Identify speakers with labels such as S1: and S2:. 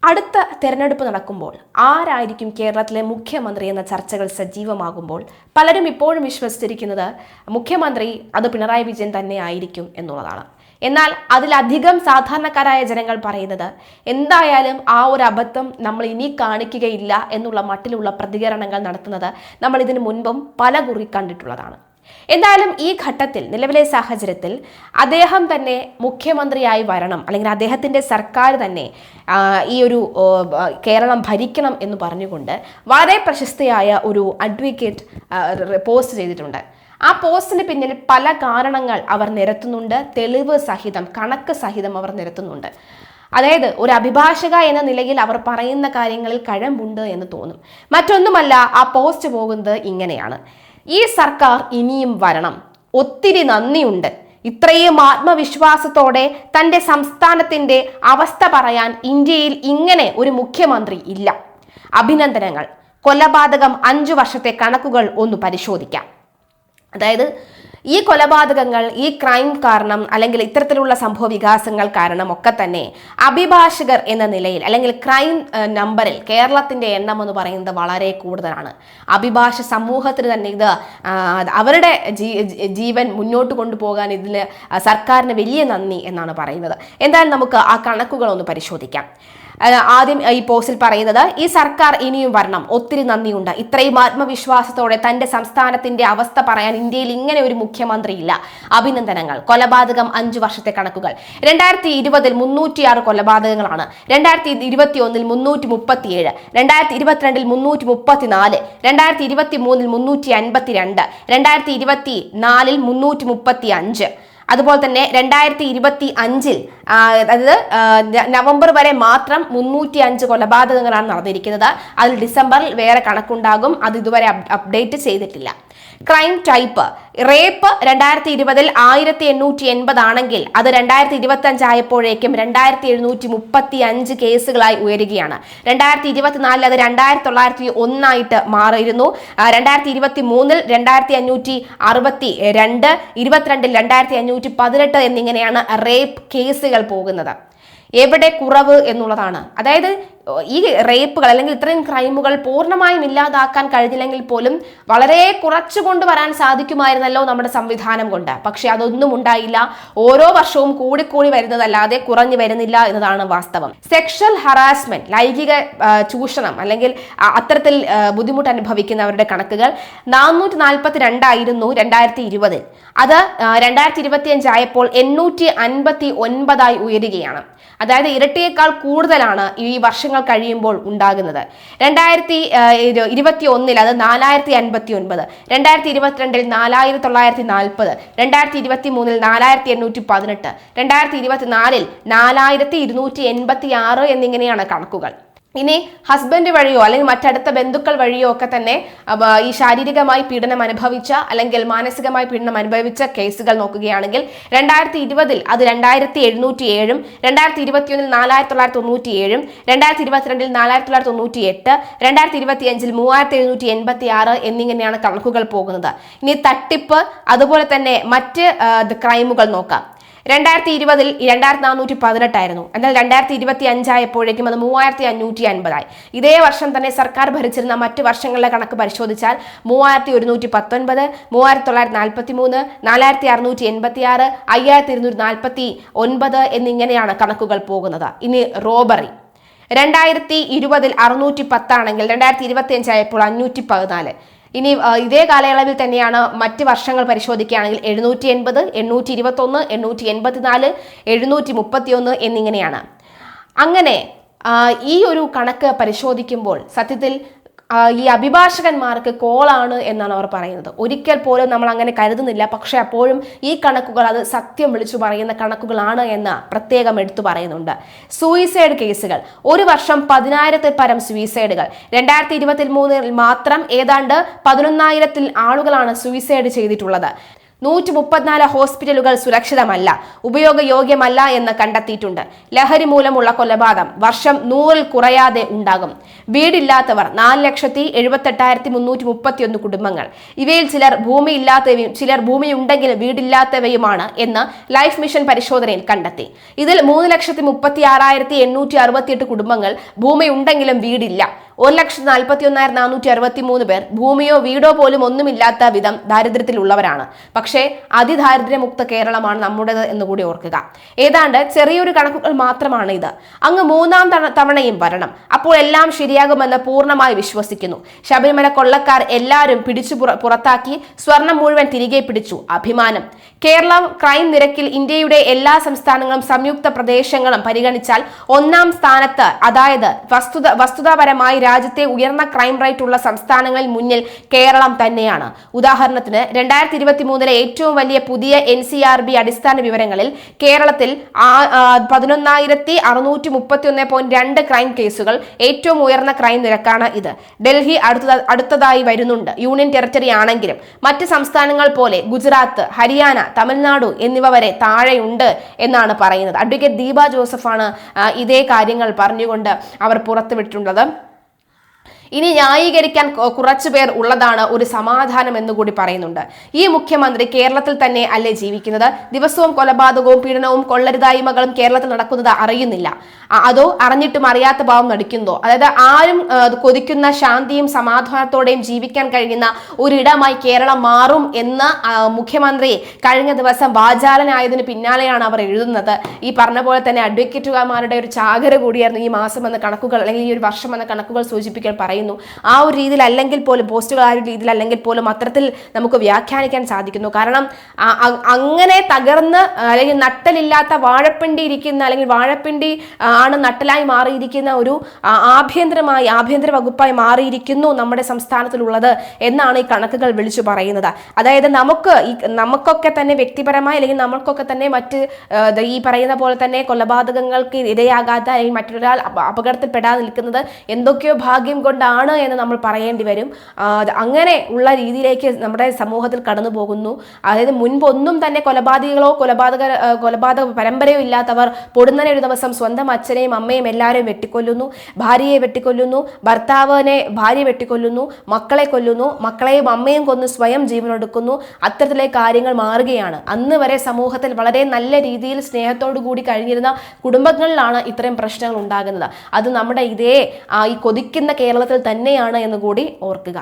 S1: അടുത്ത തെരഞ്ഞെടുപ്പ് നടക്കുമ്പോൾ ആരായിരിക്കും കേരളത്തിലെ മുഖ്യമന്ത്രി എന്ന ചർച്ചകൾ സജീവമാകുമ്പോൾ പലരും ഇപ്പോഴും വിശ്വസിച്ചിരിക്കുന്നത് മുഖ്യമന്ത്രി അത് പിണറായി വിജയൻ തന്നെ ആയിരിക്കും എന്നുള്ളതാണ്. എന്നാൽ അതിലധികം സാധാരണക്കാരായ ജനങ്ങൾ പറയുന്നത് എന്തായാലും ആ ഒരു അബദ്ധം നമ്മൾ ഇനി കാണിക്കുകയില്ല എന്നുള്ള മട്ടിലുള്ള പ്രതികരണങ്ങൾ നടത്തുന്നത് നമ്മൾ ഇതിനു മുൻപും പലകുറി കണ്ടിട്ടുള്ളതാണ്. എന്തായാലും ഈ ഘട്ടത്തിൽ നിലവിലെ സാഹചര്യത്തിൽ അദ്ദേഹം തന്നെ മുഖ്യമന്ത്രിയായി വരണം, അല്ലെങ്കിൽ അദ്ദേഹത്തിൻ്റെ സർക്കാർ തന്നെ ഈ ഒരു കേരളം ഭരിക്കണം എന്ന് പറഞ്ഞുകൊണ്ട് വളരെ പ്രശസ്തയായ ഒരു അഡ്വക്കേറ്റ് പോസ്റ്റ് ചെയ്തിട്ടുണ്ട്. ആ പോസ്റ്റിന് പിന്നിൽ പല കാരണങ്ങൾ അവർ നിരത്തുന്നുണ്ട്, തെളിവ് സഹിതം കണക്ക് സഹിതം അവർ നിരത്തുന്നുണ്ട്. അതായത് ഒരു അഭിഭാഷക എന്ന നിലയിൽ അവർ പറയുന്ന കാര്യങ്ങളിൽ കഴമ്പുണ്ട് എന്ന് തോന്നും. മറ്റൊന്നുമല്ല, ആ പോസ്റ്റ് പോകുന്നത് ഇങ്ങനെയാണ്: ഈ സർക്കാർ ഇനിയും വരണം, ഒത്തിരി നന്ദിയുണ്ട്, ഇത്രയും ആത്മവിശ്വാസത്തോടെ തൻ്റെ സംസ്ഥാനത്തിൻ്റെ അവസ്ഥ പറയാൻ ഇന്ത്യയിൽ ഇങ്ങനെ ഒരു മുഖ്യമന്ത്രി ഇല്ല. അഭിനന്ദനങ്ങൾ. കൊലപാതകം 5 വർഷത്തെ കണക്കുകൾ ഒന്ന് പരിശോധിക്കാം. അതായത് ഈ കൊലപാതകങ്ങൾ, ഈ ക്രൈം കാരണം അല്ലെങ്കിൽ ഇത്തരത്തിലുള്ള സംഭവ വികാസങ്ങൾ കാരണം ഒക്കെ തന്നെ അഭിഭാഷകർ എന്ന നിലയിൽ അല്ലെങ്കിൽ ക്രൈം നമ്പറിൽ കേരളത്തിൻ്റെ എണ്ണം എന്ന് പറയുന്നത് വളരെ കൂടുതലാണ്. അഭിഭാഷക സമൂഹത്തിന് തന്നെ ഇത് അവരുടെ ജീവൻ മുന്നോട്ട് കൊണ്ടുപോകാൻ ഇതിൽ സർക്കാരിന് വലിയ നന്ദി എന്നാണ് പറയുന്നത്. എന്തായാലും നമുക്ക് ആ കണക്കുകൾ ഒന്ന് പരിശോധിക്കാം. ആദ്യം ഈ പോസ്റ്റിൽ പറയുന്നത്: ഈ സർക്കാർ ഇനിയും വരണം, ഒത്തിരി നന്ദിയുണ്ട്, ഇത്രയും ആത്മവിശ്വാസത്തോടെ തന്റെ സംസ്ഥാനത്തിന്റെ അവസ്ഥ പറയാൻ ഇന്ത്യയിൽ ഇങ്ങനെ ഒരു മുഖ്യമന്ത്രി ഇല്ല. അഭിനന്ദനങ്ങൾ. കൊലപാതകം 5 വർഷത്തെ കണക്കുകൾ: 2020 306 കൊലപാതകങ്ങളാണ്, 2021 337, 2022 334, 2023 352, 2024 335. അതുപോലെ തന്നെ 2025 അതായത് നവംബർ വരെ മാത്രം 305 കൊലപാതകങ്ങളാണ് നടന്നിരിക്കുന്നത്. അതിൽ ഡിസംബറിൽ വേറെ കണക്കുണ്ടാകും, അത് ഇതുവരെ അപ്ഡേറ്റ് ചെയ്തിട്ടില്ല. ക്രൈം ടൈപ്പ്: റേപ്പ് 2020 1880 ആണെങ്കിൽ അത് 2025 ആയപ്പോഴേക്കും 2735 കേസുകളായി ഉയരുകയാണ്. 2024 അത് 2901 ആയിട്ട് മാറിയിരുന്നു. 2023 2562, 22 2518 എന്നിങ്ങനെയാണ് റേപ്പ് കേസുകൾ പോകുന്നത്. എവിടെ കുറവ് എന്നുള്ളതാണ്. അതായത് ഈ റേപ്പുകൾ അല്ലെങ്കിൽ ഇത്രയും ക്രൈമുകൾ പൂർണ്ണമായും ഇല്ലാതാക്കാൻ കഴിഞ്ഞില്ലെങ്കിൽ പോലും വളരെ കുറച്ചു കൊണ്ടുവരാൻ സാധിക്കുമായിരുന്നല്ലോ നമ്മുടെ സംവിധാനം കൊണ്ട്. പക്ഷെ അതൊന്നും ഉണ്ടായില്ല. ഓരോ വർഷവും കൂടിക്കൂടി വരുന്നതല്ലാതെ കുറഞ്ഞു വരുന്നില്ല എന്നതാണ് വാസ്തവം. സെക്ഷൽ ഹറാസ്മെന്റ്, ലൈംഗിക ചൂഷണം അല്ലെങ്കിൽ അത്തരത്തിൽ ബുദ്ധിമുട്ട് അനുഭവിക്കുന്നവരുടെ കണക്കുകൾ 442 ആയിരുന്നു 2020. അത് 2025 ആയപ്പോൾ 859 ഉയരുകയാണ്. അതായത് ഇരട്ടിയേക്കാൾ കൂടുതലാണ് ഈ വർഷങ്ങൾ കഴിയുമ്പോൾ ഉണ്ടാകുന്നത്. 2021 അത് 4059, 2022 4940, 2023 4818, 2024 4286 എന്നിങ്ങനെയാണ് കണക്കുകൾ. ഇനി ഹസ്ബൻഡ് വഴിയോ അല്ലെങ്കിൽ മറ്റടുത്ത ബന്ധുക്കൾ വഴിയോ ഒക്കെ തന്നെ ഈ ശാരീരികമായി പീഡനം അനുഭവിച്ച അല്ലെങ്കിൽ മാനസികമായി പീഡനം അനുഭവിച്ച കേസുകൾ നോക്കുകയാണെങ്കിൽ 2020 അത് 2707, 2021 4997, 2022 4998, 2025 3786 എന്നിങ്ങനെയാണ് കണക്കുകൾ പോകുന്നത്. ഇനി തട്ടിപ്പ്, അതുപോലെ തന്നെ മറ്റ് ക്രൈമുകൾ നോക്കാം. 2020 2418 ആയിരുന്നു. എന്നാൽ 2025 ആയപ്പോഴേക്കും അത് 3550 ആയി. ഇതേ വർഷം തന്നെ സർക്കാർ ഭരിച്ചിരുന്ന മറ്റ് വർഷങ്ങളിലെ കണക്ക് പരിശോധിച്ചാൽ 3119, 3943, 4686, 5249 എന്നിങ്ങനെയാണ് കണക്കുകൾ പോകുന്നത്. ഇനി റോബറി: 2020 610 ആണെങ്കിൽ 2025 ആയപ്പോൾ 514. ഇനി ഇതേ കാലയളവിൽ തന്നെയാണ് മറ്റ് വർഷങ്ങൾ പരിശോധിക്കുകയാണെങ്കിൽ 780, 821, 884, 731 എന്നിങ്ങനെയാണ്. അങ്ങനെ ഈ ഒരു കണക്ക് പരിശോധിക്കുമ്പോൾ സത്യത്തിൽ ഈ അഭിഭാഷകന്മാർക്ക് കോളാണ് എന്നാണ് അവർ പറയുന്നത്. ഒരിക്കൽ പോലും നമ്മൾ അങ്ങനെ കരുതുന്നില്ല. പക്ഷെ അപ്പോഴും ഈ കണക്കുകൾ അത് സത്യം വിളിച്ചു പറയുന്ന കണക്കുകളാണ് എന്ന് പ്രത്യേകം എടുത്തു പറയുന്നുണ്ട്. സൂയിസൈഡ് കേസുകൾ: ഒരു വർഷം 10,000-ൽ പരം സൂയിസൈഡുകൾ. 2023 മാത്രം ഏതാണ്ട് 11,000 ആളുകളാണ് സൂയിസൈഡ് ചെയ്തിട്ടുള്ളത്. 134 ഹോസ്പിറ്റലുകൾ സുരക്ഷിതമല്ല, ഉപയോഗയോഗ്യമല്ല എന്ന് കണ്ടെത്തിയിട്ടുണ്ട്. ലഹരി മൂലമുള്ള കൊലപാതകം വർഷം 100-ൽ കുറയാതെ ഉണ്ടാകും. വീടില്ലാത്തവർ 4,78,331 കുടുംബങ്ങൾ. ഇവയിൽ ചിലർ ഭൂമിയില്ലാത്തവയും ചിലർ ഭൂമിയുണ്ടെങ്കിൽ വീടില്ലാത്തവയുമാണ് എന്ന് ലൈഫ് മിഷൻ പരിശോധനയിൽ കണ്ടെത്തി. ഇതിൽ 3,36,868 കുടുംബങ്ങൾ ഭൂമിയുണ്ടെങ്കിലും വീടില്ല. 1,41,463 പേർ ഭൂമിയോ വീടോ പോലും ഒന്നുമില്ലാത്ത വിധം ദാരിദ്ര്യത്തിലുള്ളവരാണ്. പക്ഷേ അതിദാരിദ്ര്യമുക്ത കേരളമാണ് നമ്മുടേത് എന്നുകൂടി ഓർക്കുക. ഏതാണ്ട് ചെറിയൊരു കണക്കുകൾ മാത്രമാണ് ഇത്. അങ്ങ് 3-ാം തവണയും വരണം, അപ്പോൾ എല്ലാം ശരിയാകുമെന്ന് പൂർണ്ണമായി വിശ്വസിക്കുന്നു. ശബരിമല കൊള്ളക്കാർ എല്ലാവരും പിടിച്ചു പുറത്താക്കി, സ്വർണം മുഴുവൻ തിരികെ പിടിച്ചു. അഭിമാനം. കേരളം ക്രൈം നിരക്കിൽ ഇന്ത്യയുടെ എല്ലാ സംസ്ഥാനങ്ങളും സംയുക്ത പ്രദേശങ്ങളും പരിഗണിച്ചാൽ 1-ാം സ്ഥാനത്ത്. അതായത് വസ്തുതാപരമായി രാജ്യത്തെ ഉയർന്ന ക്രൈം റേറ്റ് ഉള്ള സംസ്ഥാനങ്ങളിൽ മുന്നിൽ കേരളം തന്നെയാണ്. ഉദാഹരണത്തിന് 2023 ഏറ്റവും വലിയ പുതിയ NCRB അടിസ്ഥാന വിവരങ്ങളിൽ കേരളത്തിൽ 11,631.2 ക്രൈം കേസുകൾ, ഏറ്റവും ഉയർന്ന ക്രൈം നിരക്കാണ് ഇത്. ഡൽഹി അടുത്തതായി വരുന്നുണ്ട്. യൂണിയൻ ടെറിട്ടറി ആണെങ്കിലും മറ്റ് സംസ്ഥാനങ്ങൾ പോലെ ഗുജറാത്ത്, ഹരിയാന, തമിഴ്നാടു എന്നിവ വരെ താഴെയുണ്ട് എന്നാണ് പറയുന്നത്. അഡ്വക്കേറ്റ് ദീപ ജോസഫാണ് ഇതേ കാര്യങ്ങൾ പറഞ്ഞുകൊണ്ട് അവർ പുറത്തുവിട്ടിട്ടുള്ളത്. ഇനി ന്യായീകരിക്കാൻ കുറച്ചുപേർ ഉള്ളതാണ് ഒരു സമാധാനം എന്നുകൂടി പറയുന്നുണ്ട്. ഈ മുഖ്യമന്ത്രി കേരളത്തിൽ തന്നെ അല്ലേ ജീവിക്കുന്നത്? ദിവസവും കൊലപാതകവും പീഡനവും കൊള്ളരുതായ്മകളും കേരളത്തിൽ നടക്കുന്നത് അറിയുന്നില്ല. അതോ അറിഞ്ഞിട്ടും അറിയാത്ത ഭാവം നടിക്കുന്നതോ? അതായത് ആരും കൊതിക്കുന്ന ശാന്തിയും സമാധാനത്തോടെയും ജീവിക്കാൻ കഴിയുന്ന ഒരിടമായി കേരളം മാറും എന്ന് മുഖ്യമന്ത്രി കഴിഞ്ഞ ദിവസം വാചാലനായതിന് പിന്നാലെയാണ് അവർ എഴുതുന്നത്. ഈ പറഞ്ഞ പോലെ തന്നെ അഡ്വക്കേറ്റുമാരുടെ ഒരു ചാകര കൂടിയായിരുന്നു ഈ മാസം എന്ന കണക്കുകൾ, അല്ലെങ്കിൽ ഈ ഒരു വർഷം എന്ന കണക്കുകൾ സൂചിപ്പിക്കാൻ പറയുന്നു. ആ ഒരു രീതിയിൽ അല്ലെങ്കിൽ പോലും, പോസ്റ്റുകൾ ആ ഒരു രീതിയിൽ അല്ലെങ്കിൽ പോലും അത്തരത്തിൽ നമുക്ക് വ്യാഖ്യാനിക്കാൻ സാധിക്കുന്നു. കാരണം അങ്ങനെ തകർന്ന് അല്ലെങ്കിൽ നട്ടലില്ലാത്ത വാഴപ്പിണ്ടി ഇരിക്കുന്ന, അല്ലെങ്കിൽ വാഴപ്പിണ്ടി ആണ് നട്ടലായി മാറിയിരിക്കുന്ന ഒരു ആഭ്യന്തര വകുപ്പായി മാറിയിരിക്കുന്നു നമ്മുടെ സംസ്ഥാനത്തിലുള്ളത് എന്നാണ് ഈ കണക്കുകൾ വിളിച്ചു പറയുന്നത്. അതായത് നമുക്കൊക്കെ തന്നെ വ്യക്തിപരമായി, അല്ലെങ്കിൽ നമ്മൾക്കൊക്കെ തന്നെ മറ്റ് ഈ പറയുന്ന പോലെ തന്നെ കൊലപാതകങ്ങൾക്ക് ഇരയാകാത്ത, അല്ലെങ്കിൽ മറ്റൊരാൾ അപകടത്തിൽപ്പെടാതെ നിൽക്കുന്നത് എന്തൊക്കെയോ ഭാഗ്യം കൊണ്ടാണ് എന്ന് നമ്മൾ പറയേണ്ടി വരും. അങ്ങനെ ഉള്ള രീതിയിലേക്ക് നമ്മുടെ സമൂഹത്തിൽ കടന്നു പോകുന്നു. അതായത് മുൻപൊന്നും തന്നെ കൊലപാതകികളോ കൊലപാതക പരമ്പരയോ ഇല്ലാത്തവർ പൊടുന്നനെ ഒരു ദിവസം സ്വന്തം അച്ഛനെയും അമ്മയും എല്ലാവരെയും വെട്ടിക്കൊല്ലുന്നു, ഭാര്യയെ വെട്ടിക്കൊല്ലുന്നു, ഭാര്യ വെട്ടിക്കൊല്ലുന്നു, മക്കളെ കൊല്ലുന്നു, മക്കളെയും അമ്മയും കൊന്ന് സ്വയം ജീവനെടുക്കുന്നു. അത്തരത്തിലെ കാര്യങ്ങൾ മാറുകയാണ്. അന്ന് വരെ സമൂഹത്തിൽ വളരെ നല്ല രീതിയിൽ സ്നേഹത്തോടു കൂടി കഴിഞ്ഞിരുന്ന കുടുംബങ്ങളിലാണ് ഇത്രയും പ്രശ്നങ്ങൾ ഉണ്ടാകുന്നത്. അത് നമ്മുടെ ഈ കൊതിക്കുന്ന കേരളത്തിൽ തന്നെയാണ് എന്ന് കൂടി ഓർക്കുക.